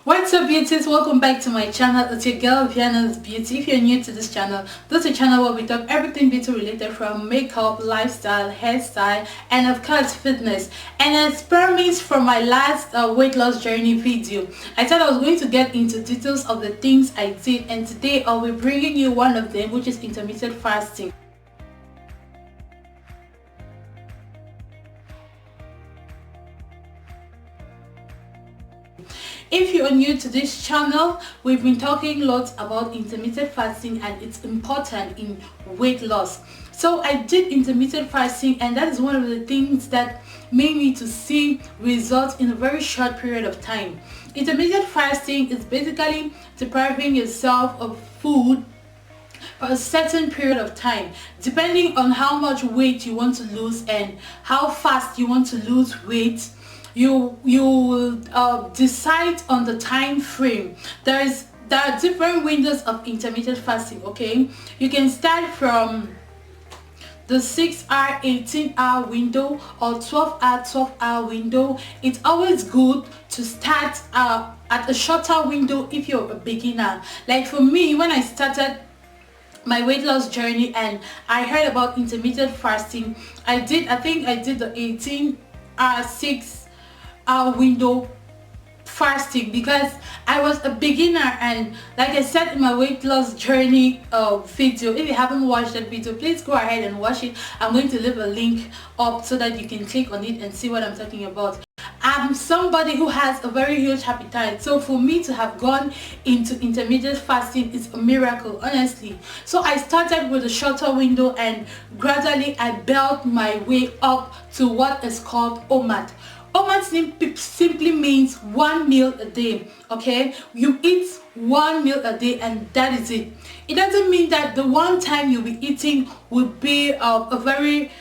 What's up, beauties? Welcome back to my channel. It's your girl Viana's Beauty. If you're new to this channel, this is a channel where we talk everything beauty related, from makeup, lifestyle, hairstyle, and of course fitness. And as promised from my last weight loss journey video, I said I was going to get into details of the things I did, and today I'll be bringing you one of them, which is intermittent fasting. If you are new to this channel, we've been talking lots about intermittent fasting and it's important in weight loss. So I did intermittent fasting, and that is one of the things that made me to see results in a very short period of time. Intermittent fasting is basically depriving yourself of food for a certain period of time, depending on how much weight you want to lose and how fast you want to lose weight. You will decide on the time frame. There are different windows of intermittent fasting. Okay, you can start from the 6-hour, 18-hour window, or 12-hour, 12-hour window. It's always good to start at a shorter window if you're a beginner. Like for me, when I started my weight loss journey and I heard about intermittent fasting, I think I did the 18-hour, 6-hour window fasting because I was a beginner. And like I said in my weight loss journey video, if you haven't watched that video, please go ahead and watch it. I'm going to leave a link up so that you can click on it and see what I'm talking about. I'm somebody who has a very huge appetite, so for me to have gone into intermittent fasting is a miracle, honestly. So I started with a shorter window and gradually I built my way up to what is called OMAD. OMAD simply means 1 meal a day. Okay, you eat 1 meal a day and that is it. It doesn't mean that the one time you'll be eating would be a very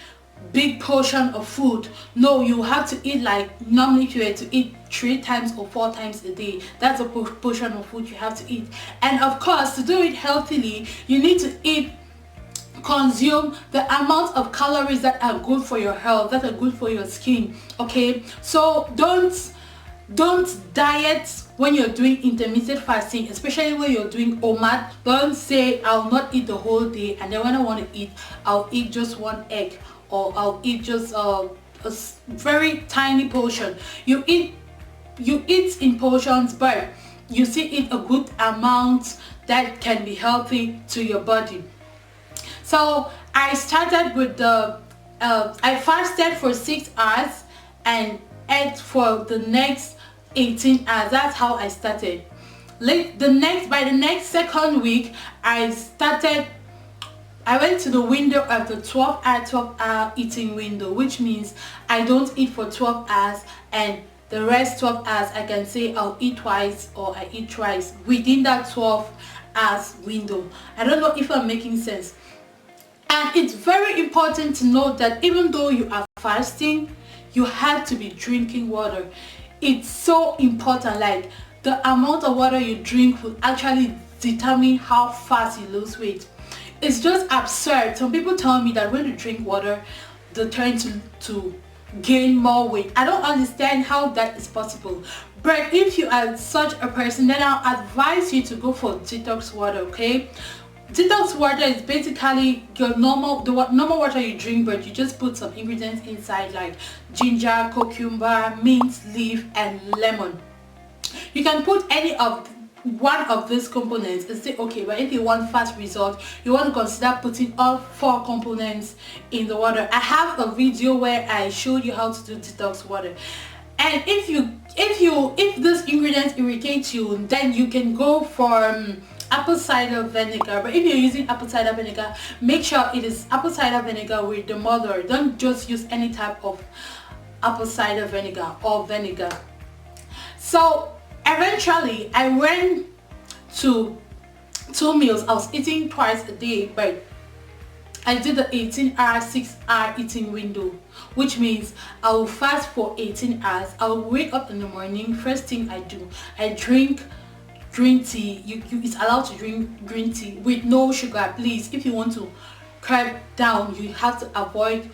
big portion of food. No, you have to eat like normally if you were to eat 3 times or 4 times a day. That's a portion of food you have to eat. And of course, to do it healthily, you need to consume the amount of calories that are good for your health, that are good for your skin. Okay, so don't diet when you're doing intermittent fasting, especially when you're doing OMAD. Don't say I'll not eat the whole day, and then when I want to eat, I'll eat just 1 egg, or I'll eat just a very tiny portion. You eat in portions, but you still eat a good amount that can be healthy to your body. So I started with I fasted for 6 hours and ate for the next 18 hours. That's how I started. By the next second week, I went to the window of the 12-hour eating window, which means I don't eat for 12 hours, and the rest 12 hours I can say I'll eat twice or I eat thrice within that 12 hours window. I don't know if I'm making sense. And it's very important to note that even though you are fasting, you have to be drinking water. It's so important. Like, the amount of water you drink will actually determine how fast you lose weight. It's just absurd. Some people tell me that when you drink water, they tend to gain more weight. I don't understand how that is possible. But if you are such a person, then I'll advise you to go for detox water. Okay, detox water is basically your normal water you drink, but you just put some ingredients inside like ginger, cucumber, mint leaf, and lemon. You can put any of one of these components and say okay, but if you want fast result, you want to consider putting all 4 components in the water. I have a video where I showed you how to do detox water. And if these ingredients irritate you, then you can go for apple cider vinegar. But if you're using apple cider vinegar, make sure it is apple cider vinegar with the mother. Don't just use any type of apple cider vinegar or vinegar. So eventually I went to 2 meals. I was eating twice a day, but I did the 18-hour, 6-hour eating window, which means I will fast for 18 hours. I will wake up in the morning. First thing I do, I drink green tea. It's allowed to drink green tea with no sugar. Please, if you want to curb down, you have to avoid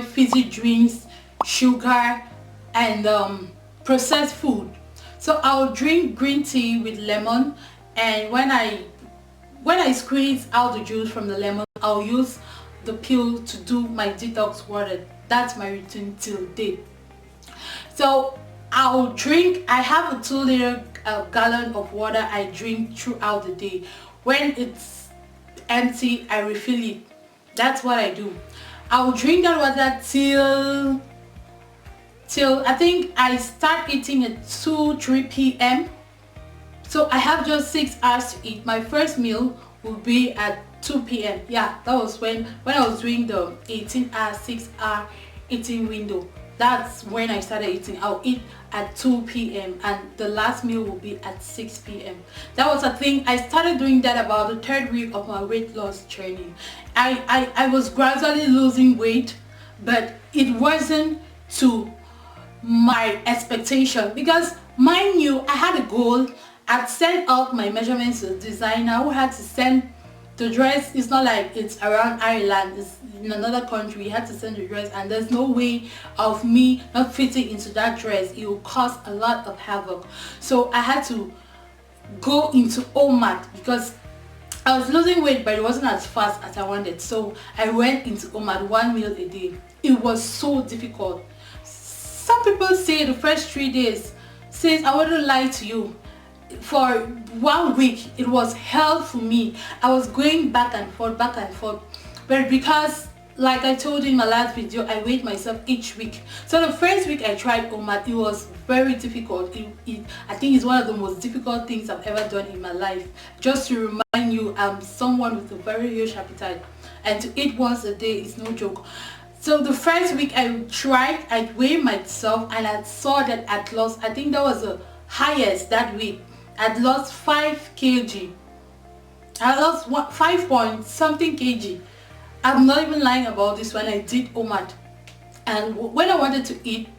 fizzy drinks, sugar, and processed food. So I'll drink green tea with lemon, and when I squeeze out the juice from the lemon, I'll use the peel to do my detox water. That's my routine till date. So I'll drink, I have a 2 liter gallon of water I drink throughout the day. When it's empty, I refill it. That's what I do. I'll drink that water till I think I start eating at 2-3 p.m. So I have just 6 hours to eat. My first meal will be at 2 p.m. Yeah, that was when I was doing the 18-hour 6-hour eating window. That's when I started eating. I'll eat at 2 p.m. and the last meal will be at 6 p.m. That was a thing. I started doing that about the 3rd week of my weight loss journey. I was gradually losing weight, but it wasn't to my expectation, because mind you, I had a goal. I'd sent out my measurements to the designer who had to send the dress. It's not like it's around Ireland, it's in another country. You had to send the dress, and there's no way of me not fitting into that dress. It will cause a lot of havoc. So I had to go into OMAD because I was losing weight, but it wasn't as fast as I wanted. So I went into OMAD, 1 meal a day. It was so difficult. Some people say the first 3 days, says I wouldn't lie to you, for 1 week it was hell for me. I was going back and forth, but because, like I told you in my last video, I weighed myself each week. So the first week I tried OMAD, it was very difficult. I think it's one of the most difficult things I've ever done in my life. Just to remind you, I'm someone with a very huge appetite, and to eat once a day is no joke. So the first week I tried, I weighed myself and I saw that I'd lost, I think that was the highest that week. I'd lost 5 kg. I lost 5 point something kg. I'm not even lying about this. When I did OMAD, and when I wanted to eat,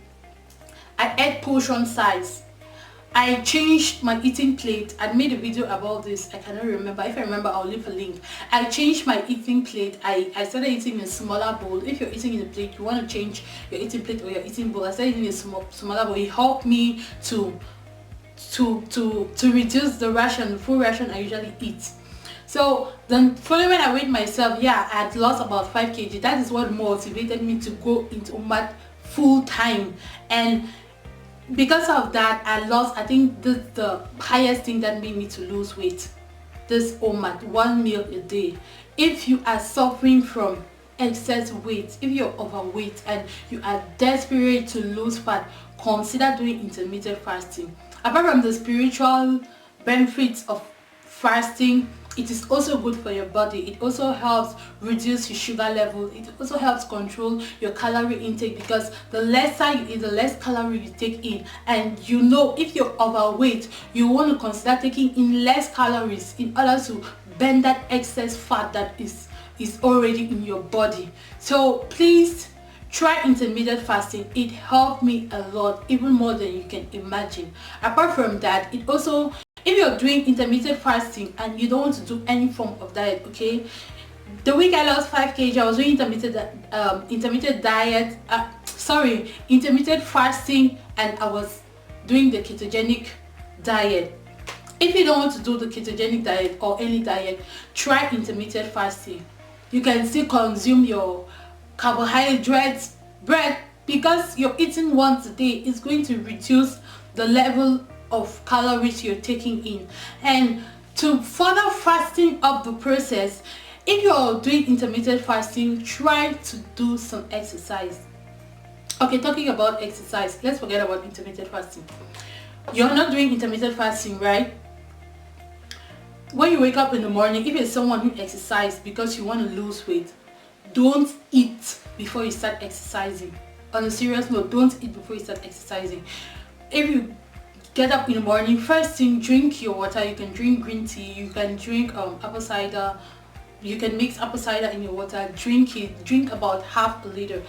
I ate portion size. I changed my eating plate. I made a video about this. I cannot remember. If I remember, I'll leave a link. I changed my eating plate. I started eating in a smaller bowl. If you're eating in a plate, you want to change your eating plate or your eating bowl. I started eating in a smaller bowl. It helped me to reduce the ration, the full ration I usually eat. So then following when I weighed myself, yeah, I had lost about 5 kg. That is what motivated me to go into OMAD full time. And because of that, I lost, I think this is the highest thing that made me to lose weight. This OMAD, 1 meal a day. If you are suffering from excess weight, if you're overweight and you are desperate to lose fat, consider doing intermittent fasting. Apart from the spiritual benefits of fasting, it is also good for your body. It also helps reduce your sugar level. It also helps control your calorie intake, because the lesser you eat, the less calorie you take in. And you know, if you're overweight, you want to consider taking in less calories in order to burn that excess fat that is already in your body. So please try intermittent fasting. It helped me a lot, even more than you can imagine. Apart from that, it also, if you're doing intermittent fasting and you don't want to do any form of diet, okay, the week I lost 5 kg, I was doing intermittent fasting, and I was doing the ketogenic diet. If you don't want to do the ketogenic diet or any diet, try intermittent fasting. You can still consume your carbohydrates, bread, because you're eating once a day. It's going to reduce the level of calories you're taking in. And to further fasting up the process, if you're doing intermittent fasting, try to do some exercise. Okay, talking about exercise, let's forget about intermittent fasting. You're not doing intermittent fasting, right? When you wake up in the morning, if you're someone who exercises because you want to lose weight, don't eat before you start exercising. On a serious note, don't eat before you start exercising. If you get up in the morning, first thing, drink your water. You can drink green tea, you can drink apple cider, you can mix apple cider in your water, drink it, drink about half a liter.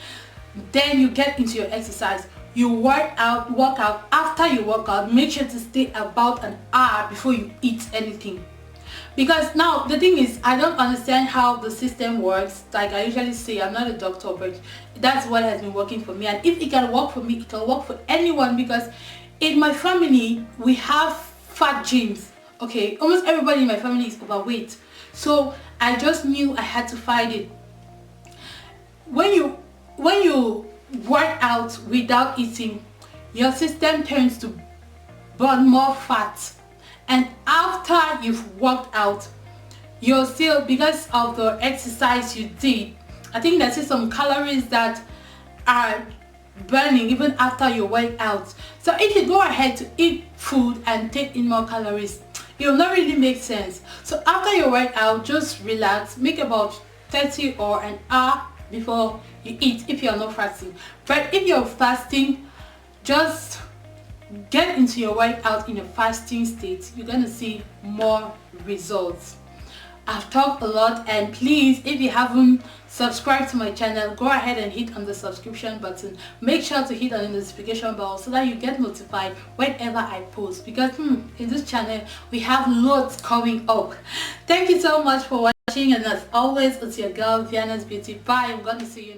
Then you get into your exercise. You work out. After you work out, make sure to stay about an hour before you eat anything. Because now the thing is, I don't understand how the system works. Like I usually say, I'm not a doctor, but that's what has been working for me. And if it can work for me, it can work for anyone. Because In my family, we have fat genes. Okay, almost everybody in my family is overweight. So I just knew I had to fight it. When you work out without eating, your system tends to burn more fat, and after you've worked out, you're still, because of the exercise you did, I think there's some calories that are burning even after you work out. So if you go ahead to eat food and take in more calories, it will not really make sense. So after your workout, just relax, make about 30 or an hour before you eat if you're not fasting. But if you're fasting, just get into your workout in a fasting state. You're gonna see more results. I've talked a lot, and please, if you haven't subscribed to my channel, go ahead and hit on the subscription button. Make sure to hit on the notification bell so that you get notified whenever I post, because in this channel we have loads coming up. Thank you so much for watching, and as always, it's your girl Viana's Beauty. Bye. I'm going to see you in my